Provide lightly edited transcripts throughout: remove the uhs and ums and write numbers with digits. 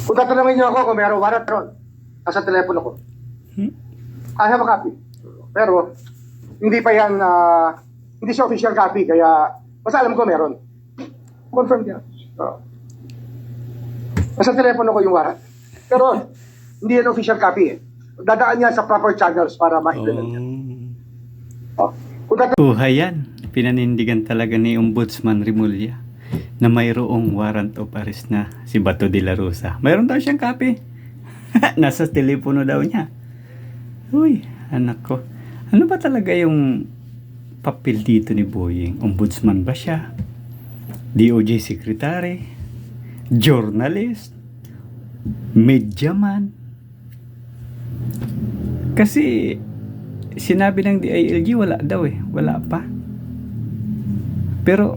Kung tatanungin niyo ako kung meron warrant ron, nasa telepono ko. I have a copy. Pero, hindi pa yan, hindi siya official copy, kaya, basta alam ko meron. Confirm yan. Nasa telepono ko yung warrant. Pero, hindi yan official copy eh. Dadaan yan sa proper channels para ma-implement yan. Kung Buhay yan. Pinanindigan talaga ni Ombudsman Remulla na mayroong warrant of arrest na si Bato de la Rosa. Mayroon daw siyang copy. Nasa telepono daw niya. Uy, anak ko. Ano ba talaga yung papel dito ni Boying? Ombudsman ba siya? DOJ Secretary? Journalist? Mediaman? Kasi sinabi ng DILG wala daw eh. Wala pa. Pero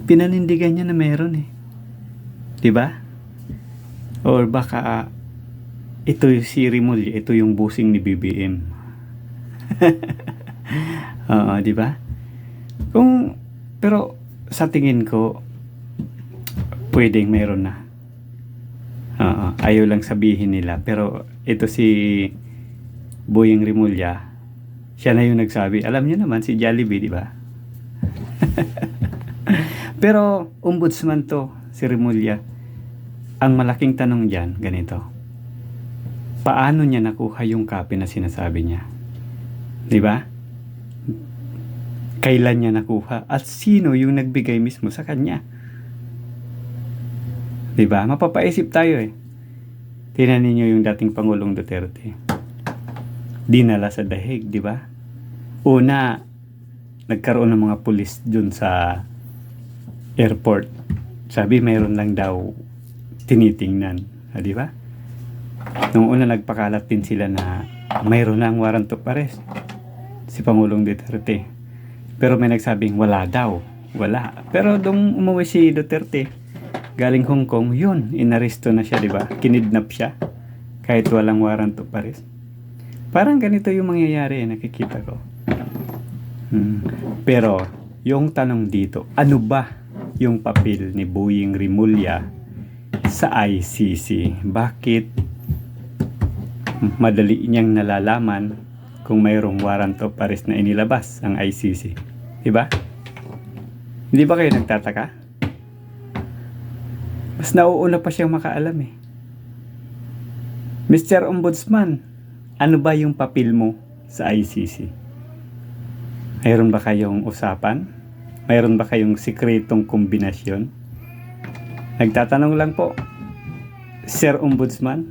pinanindigan niya na meron eh. 'Di ba? Or baka ito yung si Remulla, ito yung busing ni BBM. Oo, 'di ba? Pero sa tingin ko pwedeng meron na. Ayaw lang sabihin nila, pero ito si Boying Remulla, siya na yung nagsabi. Alam niyo naman si Jollibee, 'di ba? Pero ombudsman to, si Remulla. Ang malaking tanong diyan, ganito. Paano niya nakuha yung copy na sinasabi niya? 'Di ba? Kailan niya nakuha at sino yung nagbigay mismo sa kanya? 'Di ba? Mapapaisip tayo eh. Tingnan niyo yung dating Pangulong Duterte. Dinala sa dahig, 'di ba? Una, nagkaroon ng mga pulis dun sa airport. Sabi mayroon lang daw tinitingnan, di ba? Nung una nagpakalat din sila na mayroon lang warrant of arrest si Pangulong Duterte. Pero may nagsabing wala daw. Wala. Pero nung umuwi si Duterte galing Hong Kong, yun, inaresto na siya, di ba? Kinidnap siya kahit walang warrant of arrest. Parang ganito yung mangyayari, nakikita ko. Pero yung tanong dito, ano ba yung papel ni Boying Remulla sa ICC? Bakit madali niyang nalalaman kung mayroong warrant of arrest na inilabas ang ICC? Diba? Hindi ba kayo nagtataka? Mas nauuna pa siyang makaalam eh. Mr. Ombudsman, ano ba yung papel mo sa ICC? Mayroon ba kayong usapan? Mayroon ba kayong sikretong kombinasyon? Nagtatanong lang po, Sir Ombudsman.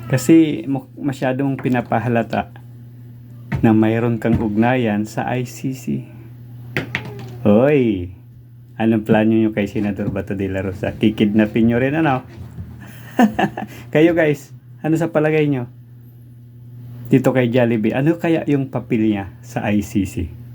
Kasi masyadong pinapahalata na mayroon kang ugnayan sa ICC. Hoy, anong plano nyo kay Senador Bato de la Rosa? Kikidnapin nyo rin ano? Kayo guys, ano sa palagay nyo? Dito kay Jollibee, ano kaya yung papel niya sa ICC?